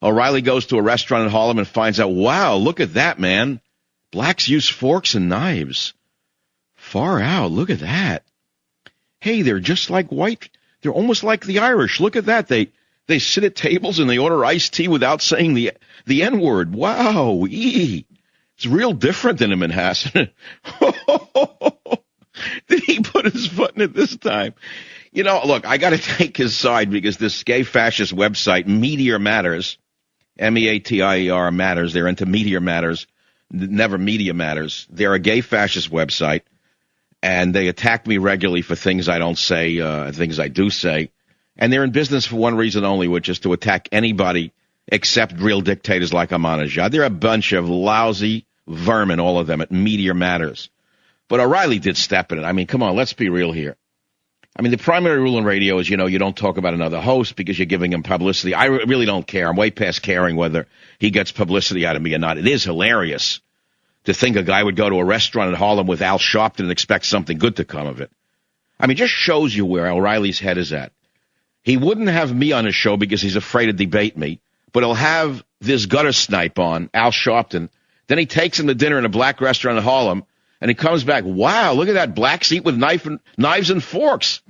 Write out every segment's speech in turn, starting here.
O'Reilly goes to a restaurant in Harlem and finds out, wow, look at that, man. Blacks use forks and knives. Far out, look at that. Hey, they're just like white. They're almost like the Irish. Look at that. They sit at tables and they order iced tea without saying the N-word. Wow, it's real different than in Manhattan. Did he put his foot in it this time? You know, look, I got to take his side because this gay fascist website, Meteor Matters, M-E-A-T-I-E-R Matters, they're into Meteor Matters, never Media Matters. They're a gay fascist website, and they attack me regularly for things I don't say, things I do say. And they're in business for one reason only, which is to attack anybody except real dictators like Ahmadinejad. They're a bunch of lousy vermin, all of them, at Meteor Matters. But O'Reilly did step in it. I mean, come on, let's be real here. I mean, the primary rule in radio is, you know, you don't talk about another host because you're giving him publicity. I really don't care. I'm way past caring whether he gets publicity out of me or not. It is hilarious to think a guy would go to a restaurant in Harlem with Al Sharpton and expect something good to come of it. I mean, just shows you where O'Reilly's head is at. He wouldn't have me on his show because he's afraid to debate me, but he'll have this gutter snipe on, Al Sharpton. Then he takes him to dinner in a black restaurant in Harlem, and he comes back, wow, look at that, blacks eat with knives and forks.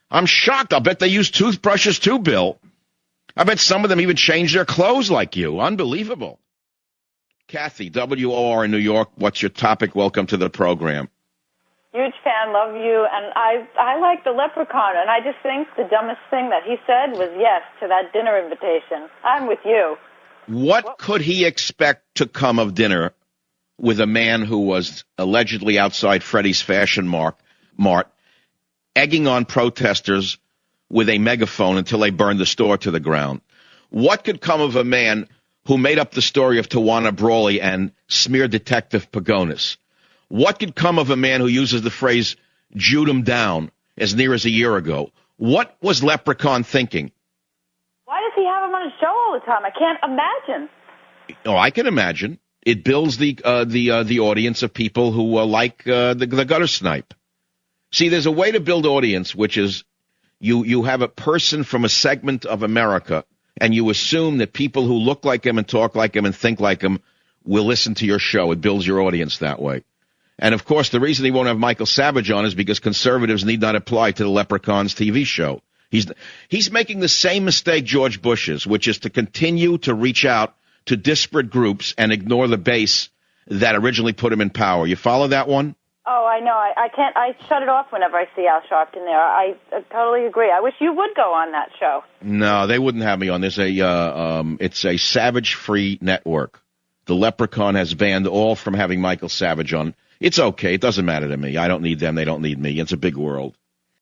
I'm shocked. I'll bet they use toothbrushes too, Bill. I bet some of them even change their clothes like you. Unbelievable. Kathy, WOR in New York, what's your topic? Welcome to the program. Huge fan, love you, and I like the leprechaun, and I just think the dumbest thing that he said was yes to that dinner invitation. I'm with you. What could he expect to come of dinner with a man who was allegedly outside Freddie's Fashion Mart, egging on protesters with a megaphone until they burned the store to the ground? What could come of a man who made up the story of Tawana Brawley and smear detective Pagonis? What could come of a man who uses the phrase, Jewed him down, as near as a year ago? What was Leprechaun thinking? Why does he have him on his show all the time? I can't imagine. Oh, I can imagine. It builds the audience of people who like the gutter snipe. See, there's a way to build audience, which is you have a person from a segment of America, and you assume that people who look like him and talk like him and think like him will listen to your show. It builds your audience that way. And, of course, the reason he won't have Michael Savage on is because conservatives need not apply to the Leprechaun's TV show. He's making the same mistake George Bush is, which is to continue to reach out to disparate groups and ignore the base that originally put him in power. You follow that one? Oh, I know. I can't. I shut it off whenever I see Al Sharpton there. I totally agree. I wish you would go on that show. No, they wouldn't have me on. It's a Savage-free network. The Leprechaun has banned all from having Michael Savage on. It's okay. It doesn't matter to me. I don't need them. They don't need me. It's a big world.